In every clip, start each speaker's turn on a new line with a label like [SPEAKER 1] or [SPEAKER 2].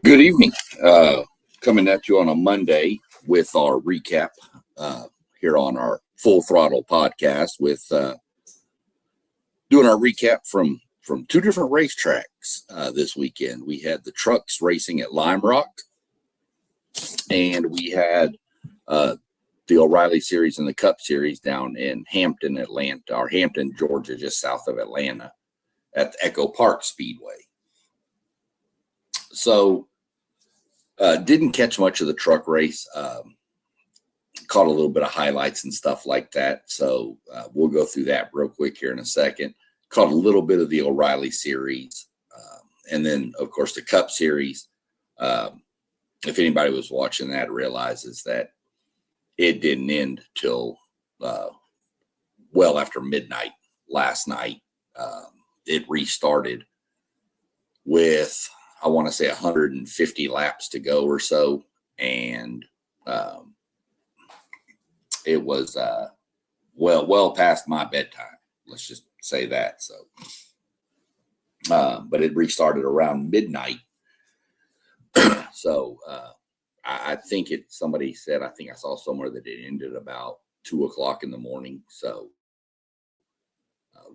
[SPEAKER 1] Good evening. Coming at you on a Monday with our recap here on our Full Throttle podcast with doing our recap from two different racetracks this weekend. We had the trucks racing at Lime Rock, and we had the O'Reilly Series and the Cup Series down in Hampton, Atlanta, or Hampton, Georgia, just south of Atlanta at the Echopark Speedway. So didn't catch much of the truck race. Caught a little bit of highlights and stuff like that. So we'll go through that real quick here in a second. Caught a little bit of the O'Reilly Series. And then, of course, the Cup Series. If anybody was watching that, realizes that it didn't end till well after midnight last night. It restarted with, I want to say, 150 laps to go or so. And it was well past my bedtime. Let's just say that. So, but it restarted around midnight. So I think somebody said, I think I saw somewhere that it ended about 2:00 in the morning. So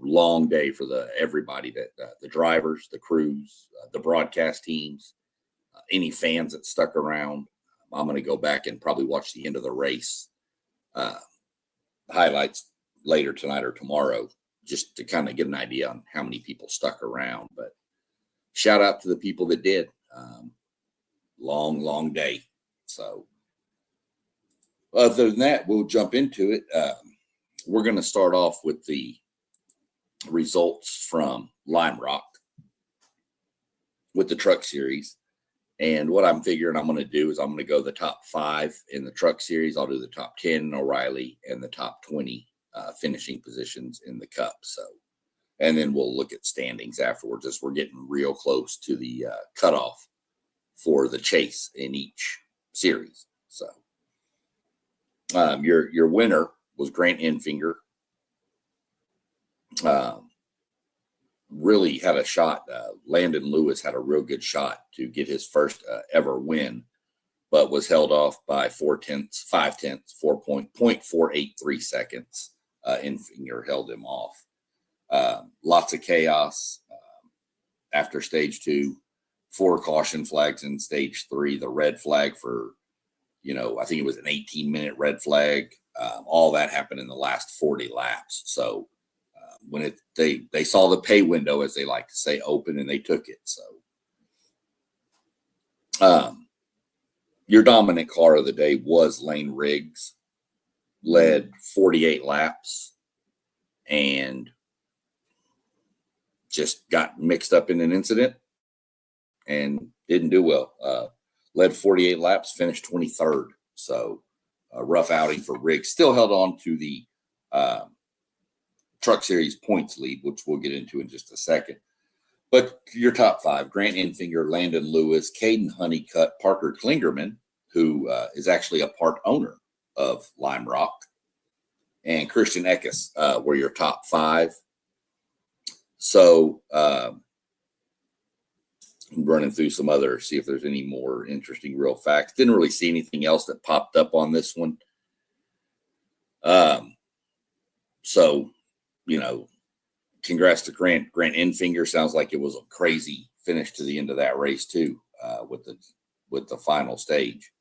[SPEAKER 1] long day for everybody, that the drivers, the crews, the broadcast teams, any fans that stuck around. I'm going to go back and probably watch the end of the race highlights later tonight or tomorrow, just to kind of get an idea on how many people stuck around. But shout out to the people that did. Long day. So other than that, we'll jump into it. We're going to start off with the results from Lime Rock with the Truck Series. And what I'm figuring I'm going to do is I'm going to go the top 5 in the Truck Series. I'll do the top 10 in O'Reilly and the top 20 finishing positions in the Cup. So, and then we'll look at standings afterwards, as we're getting real close to the cutoff for the chase in each series. So your winner was Grant Enfinger. Really had a shot. Landon Lewis had a real good shot to get his first ever win, but was held off by 4.483 seconds. Enfinger held him off. Lots of chaos after stage 2. 4 caution flags in stage 3. The red flag for, I think it was an 18-minute red flag. All that happened in the last 40 laps. So when they saw the pay window, as they like to say, open, and they took it. So your dominant car of the day was Lane Riggs. Led 48 laps and just got mixed up in an incident and didn't do well. Led 48 laps, finished 23rd. So a rough outing for Riggs. Still held on to the Truck Series points lead, which we'll get into in just a second. But your top 5: Grant Enfinger, Landon Lewis, Caden Honeycutt, Parker Klingerman, who is actually a part owner of Lime Rock, and Christian Eckes were your top 5. So I'm running through some other, see if there's any more interesting real facts. Didn't really see anything else that popped up on this one. So, congrats to Grant Enfinger. Sounds like it was a crazy finish to the end of that race too, with the final stage.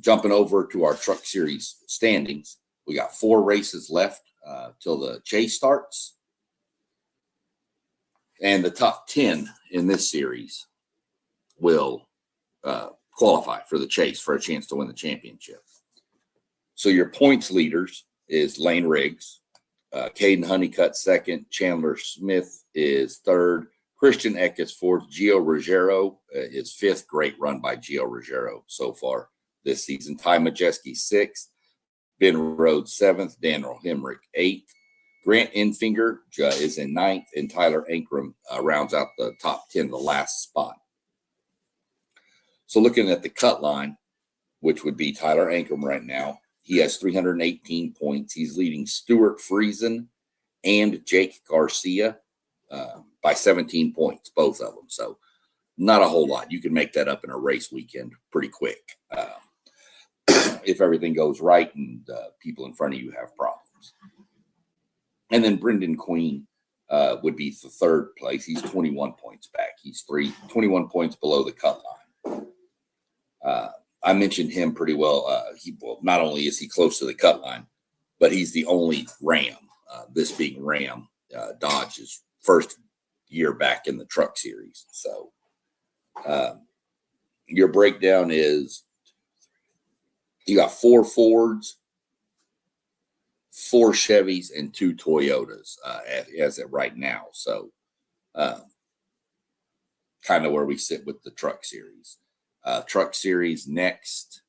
[SPEAKER 1] Jumping over to our Truck Series standings, we got 4 races left till the chase starts. And the top 10 in this series will qualify for the chase for a chance to win the championship. So your points leaders is Lane Riggs, Caden Honeycutt 2nd, Chandler Smith is 3rd, Christian Eckes 4th, Gio Ruggiero is 5th. Great run by Gio Ruggiero so far this season. Ty Majeski 6th, Ben Rhodes 7th, Daniel Hemrick 8th. Grant Enfinger is in 9th, and Tyler Ankrum rounds out the top 10, the last spot. So looking at the cut line, which would be Tyler Ankrum right now, he has 318 points. He's leading Stuart Friesen and Jake Garcia by 17 points, both of them. So not a whole lot. You can make that up in a race weekend pretty quick if everything goes right and people in front of you have problems. And then Brendan Queen would be the third place. He's 21 points back. He's 21 points below the cut line. I mentioned him pretty well. Well, not only is he close to the cut line, but he's the only Ram, this being Ram, Dodge's first year back in the Truck Series. So your breakdown is you got 4 Fords, 4 Chevys, and 2 Toyotas as of right now. So kind of where we sit with the Truck Series. Truck Series next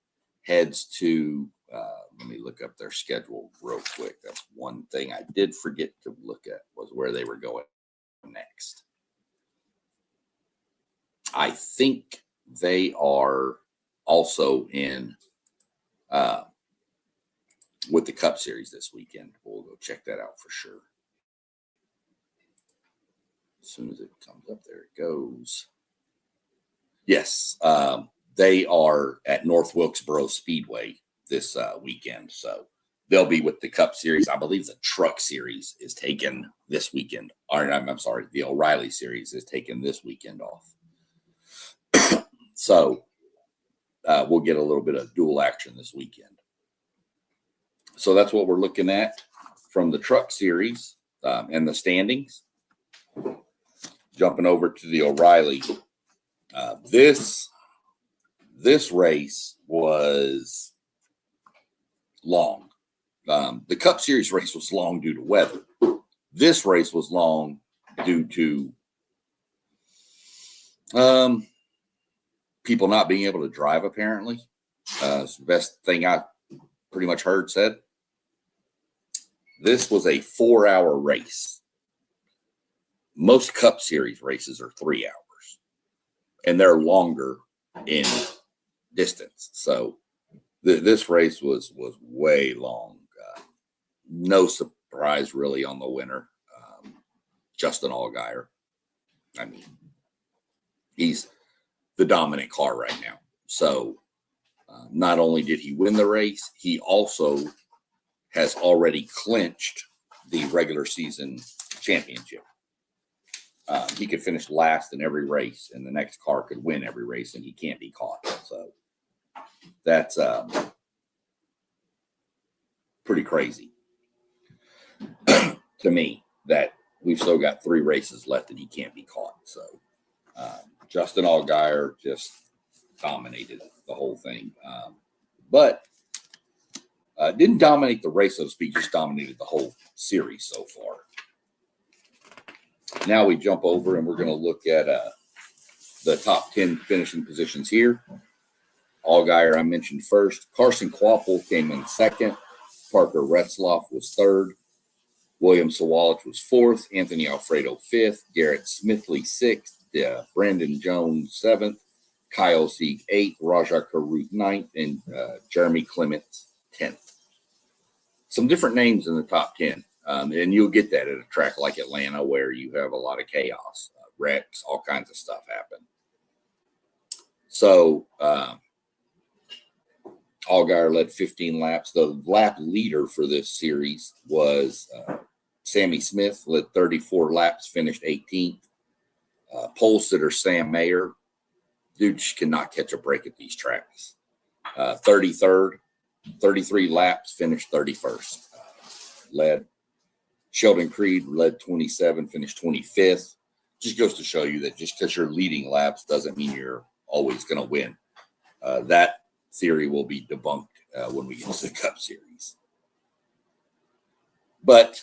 [SPEAKER 1] heads to, let me look up their schedule real quick. That's one thing I did forget to look at, was where they were going next. I think they are also in with the Cup Series this weekend. We'll go check that out for sure. As soon as it comes up, there it goes. Yes, they are at North Wilkesboro Speedway this weekend. So they'll be with the Cup Series. I believe the Truck Series is taken this weekend. Or I'm sorry, the O'Reilly Series is taken this weekend off. So we'll get a little bit of dual action this weekend. So that's what we're looking at from the Truck Series and the standings. Jumping over to the O'Reilly. This race was long. The Cup Series race was long due to weather. This race was long due to people not being able to drive, apparently. It's the best thing I pretty much heard said. This was a 4-hour race. Most Cup Series races are 3 hours, and they're longer in distance. So this race was way long. No surprise really on the winner, Justin Allgaier. I mean, he's the dominant car right now. So not only did he win the race, he also has already clinched the regular season championship. He could finish last in every race, and the next car could win every race, and he can't be caught. So that's pretty crazy to me that we've still got 3 races left and he can't be caught. So Justin Allgaier just dominated the whole thing. But didn't dominate the race, so to speak, just dominated the whole series so far. Now we jump over and we're going to look at the top 10 finishing positions here. Allgaier I mentioned first. Carson Kvapil came in second. Parker Retzloff was third. William Sawalich was fourth. Anthony Alfredo fifth. Garrett Smithley sixth. Brandon Jones seventh. Kyle Sieg eighth. Raja Carruth ninth. And Jeremy Clements 10th. Some different names in the top 10. And you'll get that at a track like Atlanta where you have a lot of chaos, wrecks, all kinds of stuff happen. So Allgaier led 15 laps. The lap leader for this series was Sammy Smith, led 34 laps, finished 18th. Pole sitter Sam Mayer, dude cannot catch a break at these tracks. 33rd, 33 laps, finished 31st. Led Sheldon Creed led 27, finished 25th. Just goes to show you that just because you're leading laps doesn't mean you're always going to win. That theory will be debunked when we get to the Cup Series. But,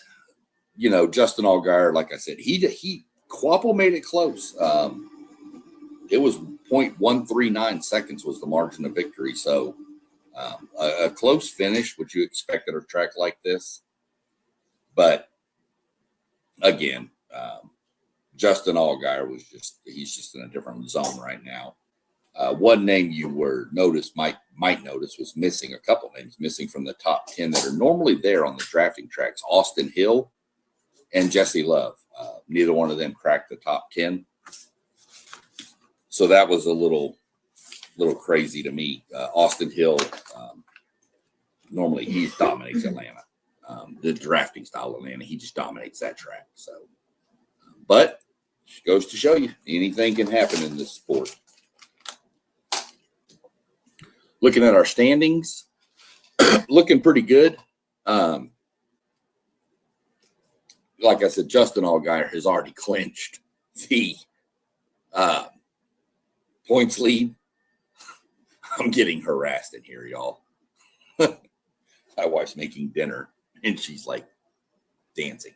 [SPEAKER 1] you know, Justin Allgaier, like I said, Kvapil made it close. It was 0.139 seconds was the margin of victory. So a close finish, which you expect at a track like this. But again, Justin Allgaier he's just in a different zone right now. One name you might notice was missing, a couple names missing from the top 10 that are normally there on the drafting tracks. Austin Hill and Jesse Love. Neither one of them cracked the top 10. So that was a little crazy to me. Austin Hill, normally he dominates Atlanta. The drafting style of Atlanta, he just dominates that track. So, but goes to show you anything can happen in this sport. Looking at our standings, looking pretty good. Like I said, Justin Allgaier has already clinched the points lead. I'm getting harassed in here, y'all. My wife's making dinner, and she's like dancing.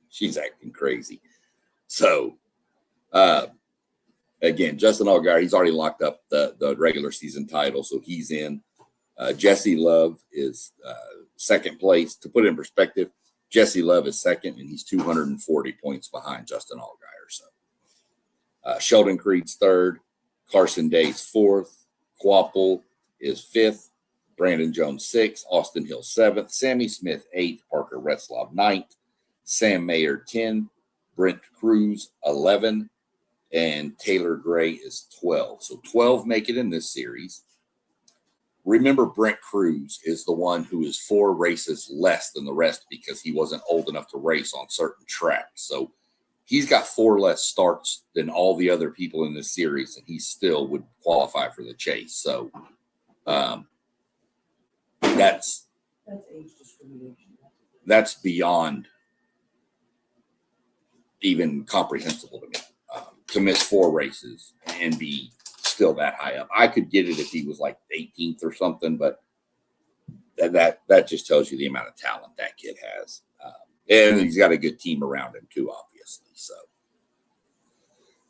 [SPEAKER 1] She's acting crazy. So, again, Justin Allgaier, he's already locked up the regular season title, so he's in. Jesse Love is second place. To put it in perspective, Jesse Love is second, and he's 240 points behind Justin Allgaier. So, Sheldon Creed's third. Carson Day's fourth. Quapple is fifth. Brandon Jones sixth. Austin Hill seventh. Sammy Smith eighth. Parker Retzlaff ninth. Sam Mayer 10. Brent Cruz 11. And Taylor Gray is 12. So 12 make it in this series. Remember, Brent Cruz is the one who is 4 races less than the rest because he wasn't old enough to race on certain tracks. So he's got 4 less starts than all the other people in this series, and he still would qualify for the chase. So that's age discrimination. That's beyond even comprehensible to me. To miss 4 races and be still that high up. I could get it if he was like 18th or something, but that just tells you the amount of talent that kid has. And he's got a good team around him too, obviously.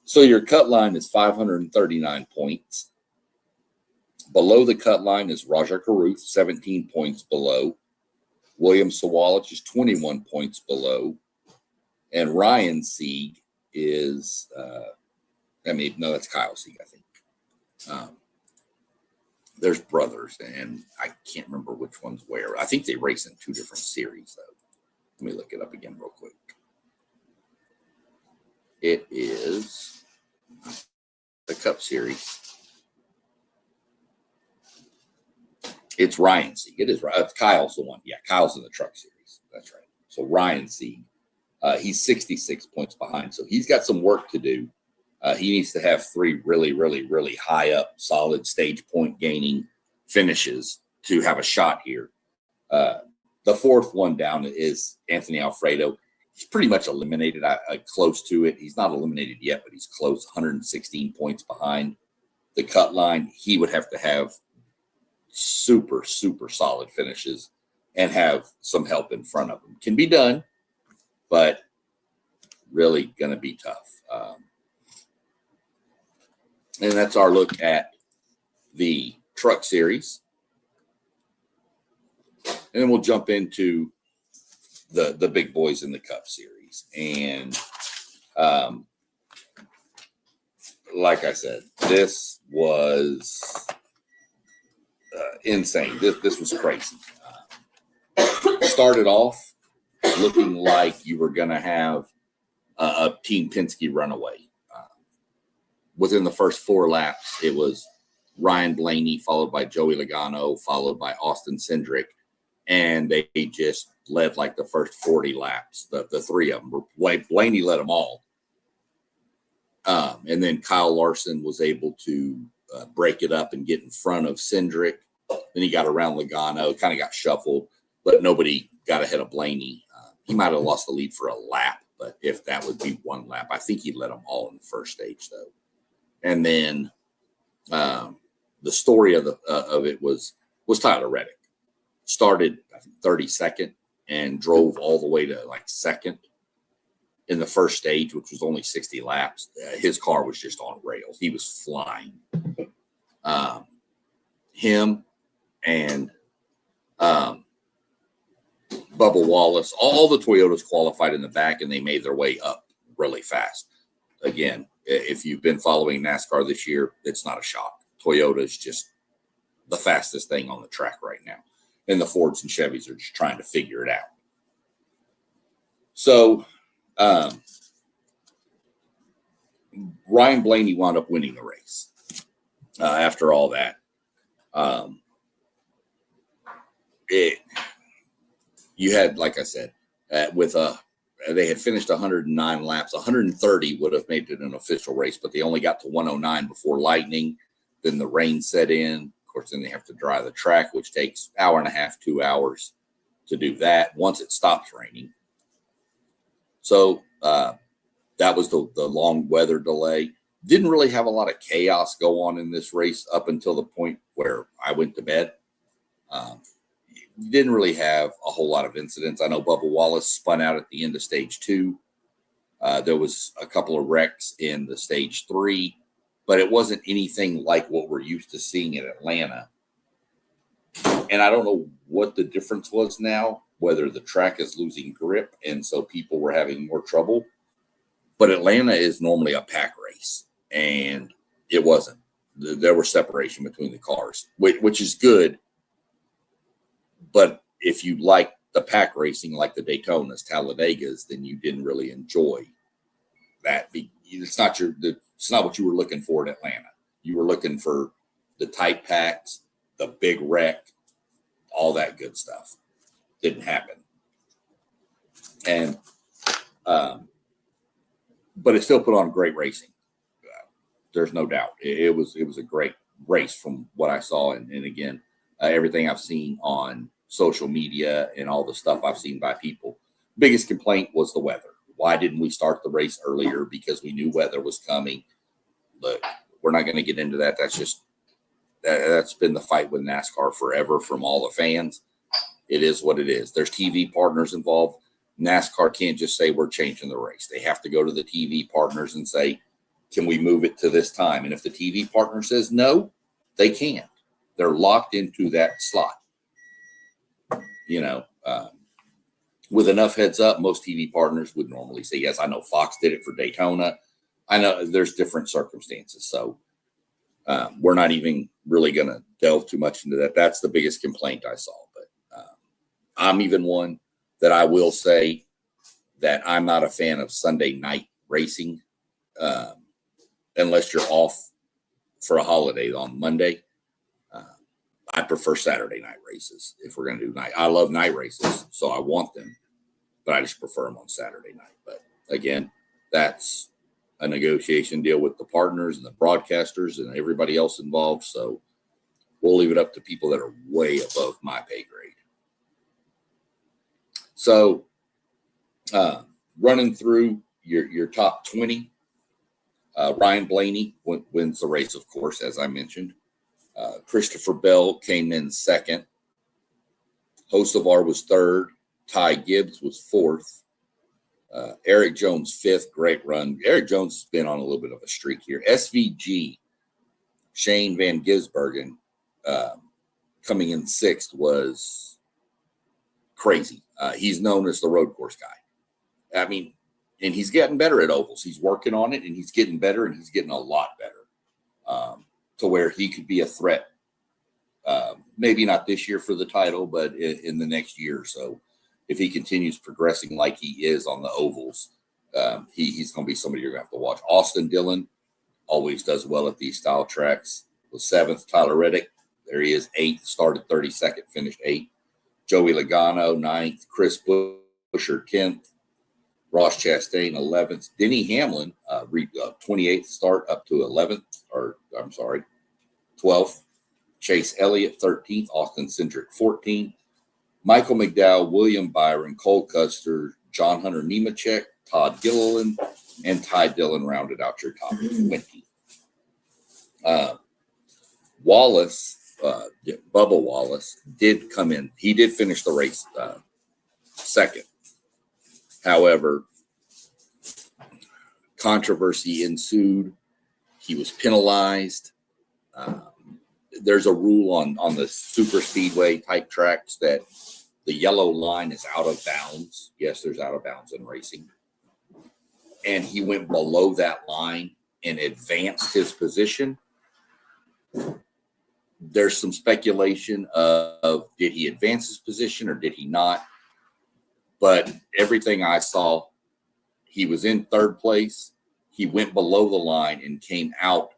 [SPEAKER 1] So your cut line is 539 points. Below the cut line is Raja Karuth, 17 points below. William Sawalich is 21 points below. And Ryan Sieg is, that's Kyle Sieg, I think. There's brothers, and I can't remember which one's where. I think they race in 2 different series, though. Let me look it up again real quick. It is the Cup Series. It's Ryan Sieg. It is right. Kyle's the one. Yeah, Kyle's in the Truck Series. That's right. So Ryan Sieg. He's 66 points behind, so he's got some work to do. He needs to have 3 really, really, really high up, solid stage point gaining finishes to have a shot here. The 4th one down is Anthony Alfredo. He's pretty much eliminated, close to it. He's not eliminated yet, but he's close, 116 points behind the cut line. He would have to have super, super solid finishes and have some help in front of him. Can be done, but really going to be tough. And that's our look at the Truck Series. And then we'll jump into the big boys in the Cup Series. And like I said, this was insane. This was crazy. Started off looking like you were going to have a Team Penske runaway. Within the first 4 laps, it was Ryan Blaney, followed by Joey Logano, followed by Austin Cindric. And they just led like the first 40 laps, the 3 of them. Blaney led them all. And then Kyle Larson was able to break it up and get in front of Cindric. Then he got around Logano, kind of got shuffled, but nobody got ahead of Blaney. He might have lost the lead for a lap, but if that would be 1 lap, I think he led them all in the first stage, though. And then the story of it was Tyler Reddick. Started, I think, 32nd and drove all the way to like 2nd in the first stage, which was only 60 laps. His car was just on rails. He was flying. Him and Bubba Wallace, all the Toyotas qualified in the back, and they made their way up really fast. Again, if you've been following NASCAR this year, it's not a shock. Toyota is just the fastest thing on the track right now. And the Fords and Chevys are just trying to figure it out. So Ryan Blaney wound up winning the race after all that. You had, like I said, they had finished 109 laps. 130 would have made it an official race, but they only got to 109 before lightning. Then the rain set in. Of course, then they have to dry the track, which takes an hour and a half, 2 hours to do that once it stops raining. So that was the long weather delay. Didn't really have a lot of chaos go on in this race up until the point where I went to bed. Didn't really have a whole lot of incidents. I know Bubba Wallace spun out at the end of stage 2. There was a couple of wrecks in the stage 3, but it wasn't anything like what we're used to seeing in Atlanta. And I don't know what the difference was now, whether the track is losing grip and so people were having more trouble. But Atlanta is normally a pack race, and it wasn't. There was separation between the cars, which is good. But if you like the pack racing, like the Daytonas, Talladegas, then you didn't really enjoy that. It's not what you were looking for in Atlanta. You were looking for the tight packs, the big wreck, all that good stuff. Didn't happen. And but it still put on great racing. There's no doubt. It was a great race from what I saw, and again, everything I've seen on social media and all the stuff I've seen by people. Biggest complaint was the weather. Why didn't we start the race earlier? Because we knew weather was coming. But we're not going to get into that. That's been the fight with NASCAR forever from all the fans. It is what it is. There's TV partners involved. NASCAR can't just say we're changing the race. They have to go to the TV partners and say, can we move it to this time? And if the TV partner says no, they can't. They're locked into that slot. With enough heads up, most TV partners would normally say yes. I know Fox did it for Daytona. I know there's different circumstances. So we're not even really going to delve too much into that. That's the biggest complaint I saw. But I'm even one that I will say that I'm not a fan of Sunday night racing unless you're off for a holiday on Monday. I prefer Saturday night races if we're going to do night. I love night races, so I want them, but I just prefer them on Saturday night. But again, that's a negotiation deal with the partners and the broadcasters and everybody else involved. So we'll leave it up to people that are way above my pay grade. So running through your top 20, Ryan Blaney wins the race, of course, as I mentioned. Christopher Bell came in second. Hocevar was third. Ty Gibbs was fourth. Eric Jones fifth. Great run. Eric Jones has been on a little bit of a streak here. SVG, Shane Van Gisbergen, coming in sixth was crazy. He's known as the road course guy. I mean, and he's getting better at ovals. He's working on it, and he's getting better, and he's getting a lot better. To where he could be a threat. Maybe not this year for the title, but in the next year or so, if he continues progressing like he is on the ovals, he's going to be somebody you're going to have to watch. Austin Dillon always does well at these style tracks. Was seventh. Tyler Reddick, there he is, eighth. Started 32nd, finished eighth. Joey Logano, ninth. Chris Buescher, 10th. Ross Chastain, 11th. Denny Hamlin, 28th start up to 11th, 12th. Chase Elliott, 13th. Austin Cindric, 14th. Michael McDowell, William Byron, Cole Custer, John Hunter Nemechek, Todd Gilliland, and Ty Dillon rounded out your top 20. Bubba Wallace did come in. He did finish the race second. However, controversy ensued. He was penalized. There's a rule on the super speedway type tracks that the yellow line is out of bounds. Yes, there's out of bounds in racing. And he went below that line and advanced his position. There's some speculation of did he advance his position or did he not? But everything I saw, he was in third place. he went below the line and came out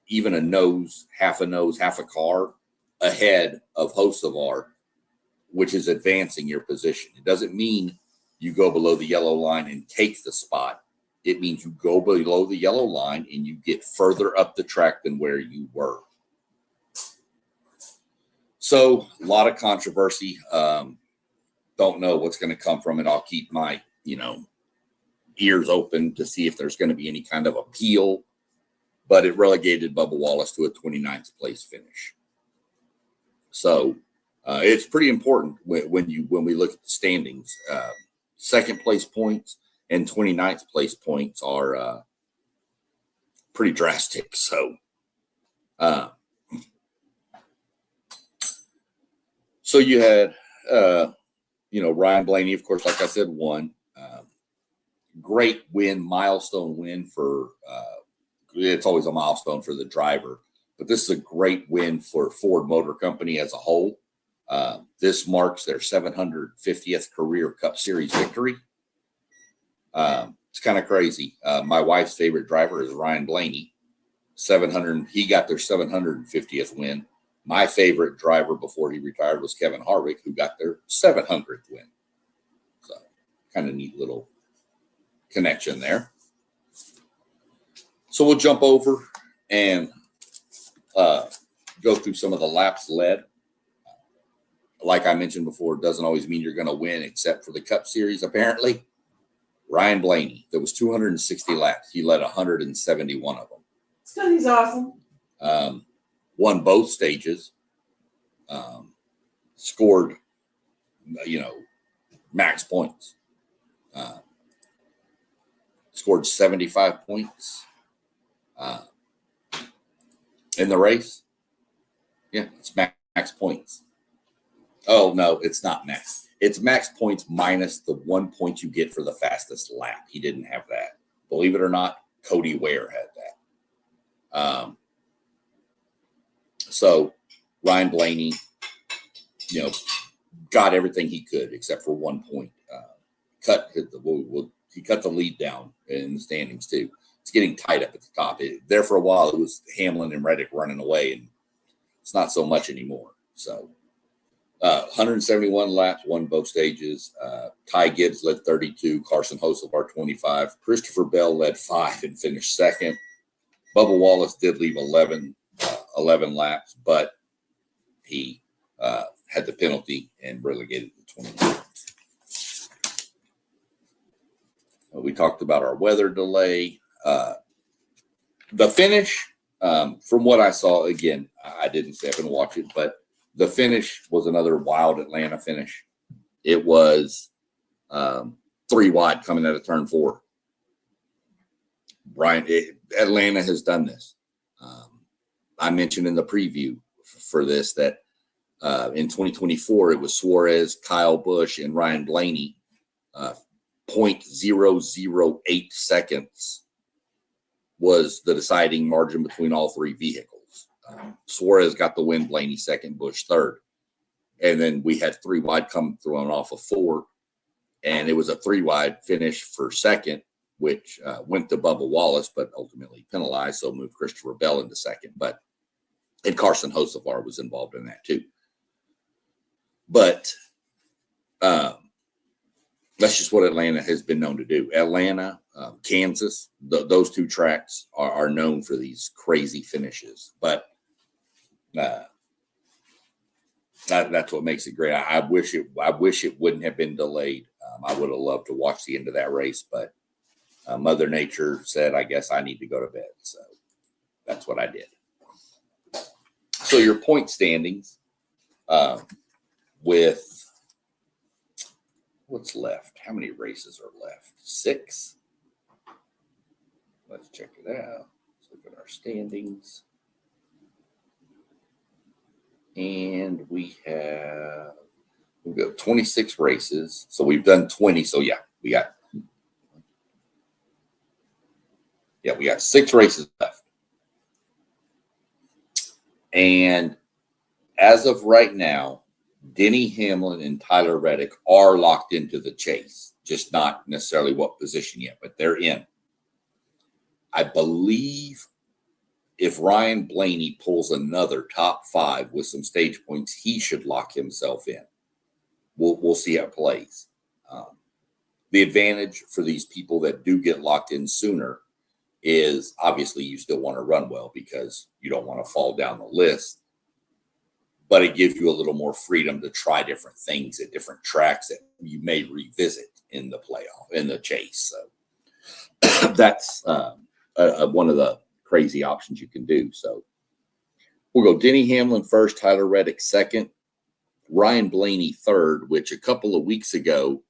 [SPEAKER 1] even a nose, half a car ahead of Hocevar, which is advancing your position. It doesn't mean you go below the yellow line and take the spot. It means you go below the yellow line and you get further up the track than where you were. So a lot of controversy. Don't know what's going to come from it. I'll keep my, ears open to see if there's going to be any kind of appeal, but it relegated Bubba Wallace to a 29th place finish. So it's pretty important when we look at the standings. Second place points and 29th place points are pretty drastic. So, so you had, Ryan Blaney, of course, like I said, won. Great win, milestone win for, it's always a milestone for the driver, but this is a great win for Ford Motor Company as a whole. This marks their 750th career Cup Series victory. It's kind of crazy. My wife's favorite driver is Ryan Blaney. He got their 750th win. My favorite driver before he retired was Kevin Harvick, who got their 700th win. So kind of neat little connection there. So we'll jump over and go through some of the laps led. Like I mentioned before, it doesn't always mean you're going to win, except for the Cup Series, apparently. Ryan Blaney, there was 260 laps. He led 171 of them.
[SPEAKER 2] It's because he's awesome.
[SPEAKER 1] Won both stages. Scored, max points. Scored 75 points in the race. Yeah, it's max points. Oh, no, it's not max. It's max points minus the 1 point you get for the fastest lap. He didn't have that. Believe it or not, Cody Ware had that. So Ryan Blaney, got everything he could except for 1 point. He cut the lead down in the standings too. It's getting tight up at the top. There for a while, it was Hamlin and Reddick running away, and it's not so much anymore. So 171 laps, won both stages. Ty Gibbs led 32. Carson Hocevar 25. Christopher Bell led 5 and finished second. Bubba Wallace did leave 11 laps, but he had the penalty and relegated to 29. We talked about our weather delay. The finish, from what I saw, again, I didn't step and watch it, but the finish was another wild Atlanta finish. It was 3 wide coming out of turn 4. Atlanta has done this. I mentioned in the preview for this that in 2024, it was Suarez, Kyle Busch, and Ryan Blaney. 0.008 seconds was the deciding margin between all 3 vehicles. Suarez got the win, Blaney second, Busch third. And then we had 3 wide come thrown off of 4. And it was a 3 wide finish for second, which went to Bubba Wallace, but ultimately penalized. So moved Christopher Bell into second. And Carson Hocevar was involved in that too. But that's just what Atlanta has been known to do. Atlanta, Kansas, those 2 tracks are known for these crazy finishes. But that's what makes it great. I wish it wouldn't have been delayed. I would have loved to watch the end of that race, but Mother Nature said, I guess I need to go to bed. So that's what I did. So your point standings with what's left? How many races are left? 6. Let's check it out. Let's look at our standings. And we've got 26 races. So we've done 20. So yeah, we got 6 races left. And as of right now, Denny Hamlin and Tyler Reddick are locked into the chase, just not necessarily what position yet, but they're in. I believe if Ryan Blaney pulls another top 5 with some stage points, he should lock himself in. We'll see how it plays. The advantage for these people that do get locked in sooner is obviously you still want to run well because you don't want to fall down the list, but it gives you a little more freedom to try different things at different tracks that you may revisit in the playoff, in the chase. So that's one of the crazy options you can do. So we'll go Denny Hamlin first, Tyler Reddick second, Ryan Blaney third, which a couple of weeks ago,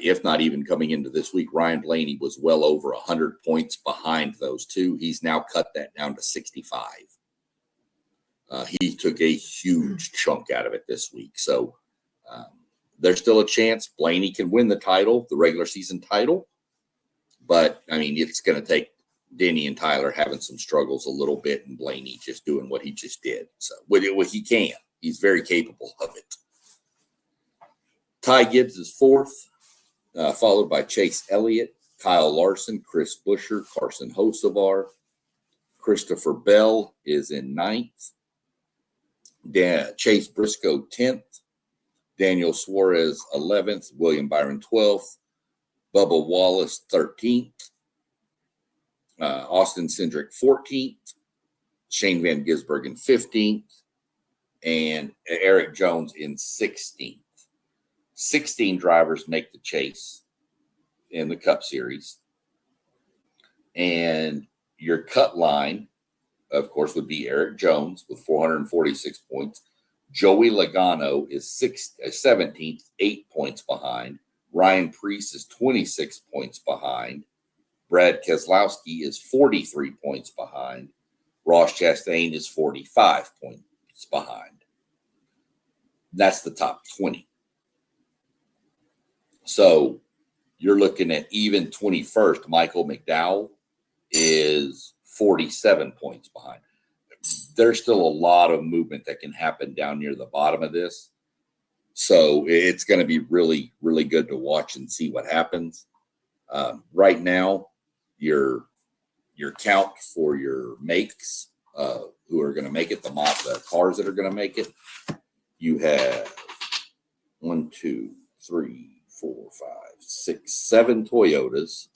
[SPEAKER 1] if not even coming into this week, Ryan Blaney was well over 100 points behind those two. He's now cut that down to 65. He took a huge chunk out of it this week. So there's still a chance Blaney can win the title, the regular season title. But, I mean, it's going to take Denny and Tyler having some struggles a little bit and Blaney just doing what he just did. So what he can. He's very capable of it. Ty Gibbs is fourth, followed by Chase Elliott, Kyle Larson, Chris Buescher, Carson Hocevar. Christopher Bell is in ninth. Chase Briscoe 10th. Daniel Suarez 11th. William Byron 12th. Bubba Wallace 13th. Austin Cindric 14th. Shane Van Gisbergen 15th. And Eric Jones in 16th. 16 drivers make the chase in the Cup Series. And your cut line, of course, would be Eric Jones with 446 points. Joey Logano is 17th, 8 points behind. Ryan Preece is 26 points behind. Brad Keselowski is 43 points behind. Ross Chastain is 45 points behind. That's the top 20. So you're looking at even 21st. Michael McDowell is 47 points behind. There's still a lot of movement that can happen down near the bottom of this. So it's going to be really, really good to watch and see what happens. Right now, your count for your makes who are going to make it, the cars that are going to make it, you have 1, 2, 3, 4, 5, 6, 7 Toyotas.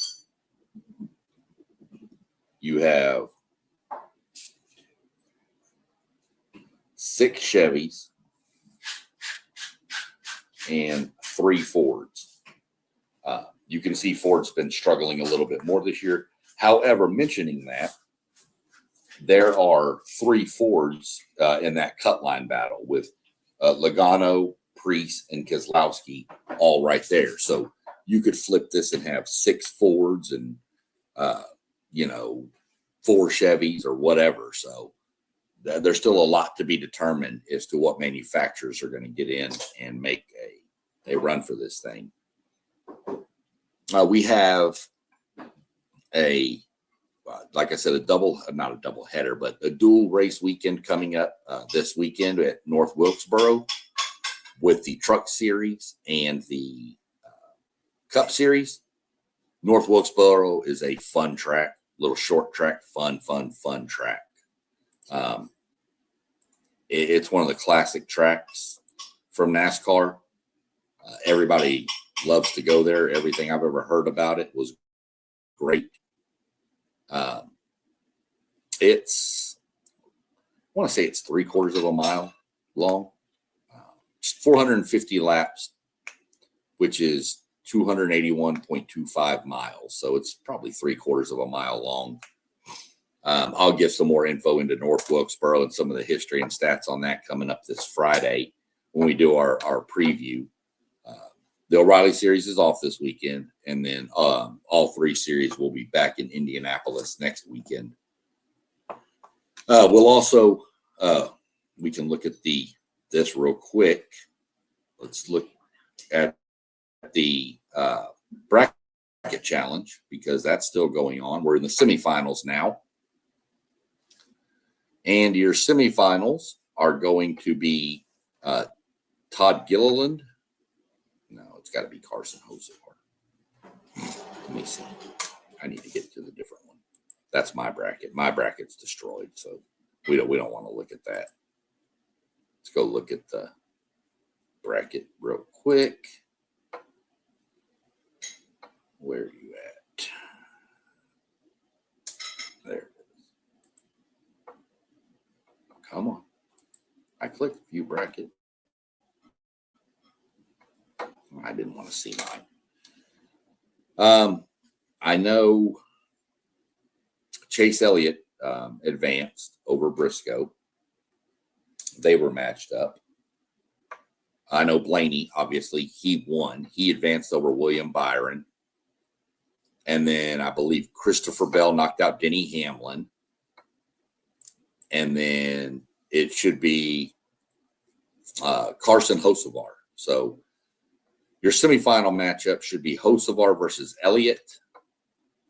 [SPEAKER 1] You have 6 Chevys and 3 Fords. You can see Ford's been struggling a little bit more this year. However, mentioning that, there are 3 Fords in that cut line battle with Logano, Preece, and Keselowski all right there. So you could flip this and have 6 Fords and, 4 Chevys or whatever. So there's still a lot to be determined as to what manufacturers are going to get in and make a run for this thing. We have like I said, not a double header, but a dual race weekend coming up this weekend at North Wilkesboro with the Truck Series and the Cup Series. North Wilkesboro is a fun track, little short track, fun track. It's one of the classic tracks from NASCAR. Everybody loves to go there. Everything I've ever heard about it was great. It's, I want to say it's 3/4 of a mile long, 450 laps, which is 281.25 miles. So it's probably 3/4 of a mile long. I'll give some more info into North Wilkesboro and some of the history and stats on that coming up this Friday when we do our preview. The O'Reilly Series is off this weekend, and then all 3 series will be back in Indianapolis next weekend. We'll also we can look at this real quick. Let's look at the bracket challenge because that's still going on. We're in the semifinals now, and your semifinals are going to be Todd Gilliland. No, it's got to be Carson Hocevar. Let me see. I need to get to the different one. That's my bracket. My bracket's destroyed, so we don't want to look at that. Let's go look at the bracket real quick. Where are you at? There it is. Come on. I clicked view bracket. I didn't want to see mine. I know Chase Elliott advanced over Briscoe. They were matched up. I know Blaney, obviously, he won. He advanced over William Byron. And then I believe Christopher Bell knocked out Denny Hamlin. And then it should be Carson Hocevar. So your semifinal matchup should be Hocevar versus Elliott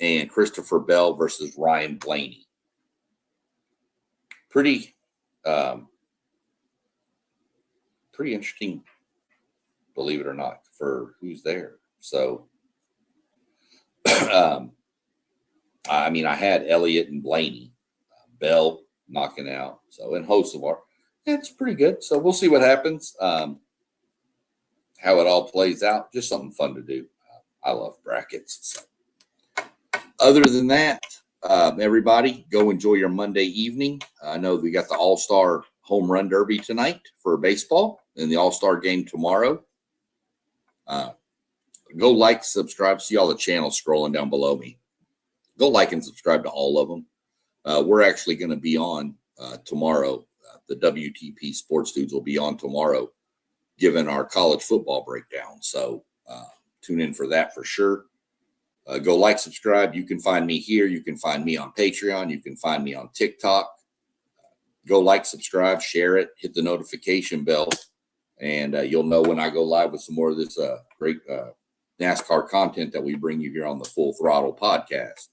[SPEAKER 1] and Christopher Bell versus Ryan Blaney. Pretty interesting, believe it or not, for who's there. So, I mean, I had Elliott and Blaney, Bell knocking out. So, and Hocevar, it's pretty good. So we'll see what happens. How it all plays out. Just something fun to do. I love brackets. So. Other than that, everybody, go enjoy your Monday evening. I know we got the All-Star Home Run Derby tonight for baseball and the All-Star game tomorrow. Go like, subscribe. See all the channels scrolling down below me. Go like and subscribe to all of them. We're actually going to be on tomorrow. The WTP Sports Dudes will be on tomorrow, giving our college football breakdown. So tune in for that for sure. Go like, subscribe. You can find me here. You can find me on Patreon. You can find me on TikTok. Go like, subscribe, share it, hit the notification bell, and you'll know when I go live with some more of this great NASCAR content that we bring you here on the Full Throttle podcast.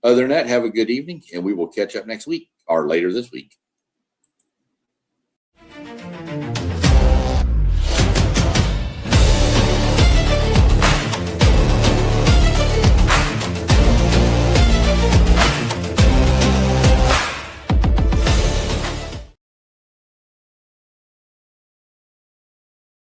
[SPEAKER 1] Other than that, have a good evening, and we will catch up next week or later this week.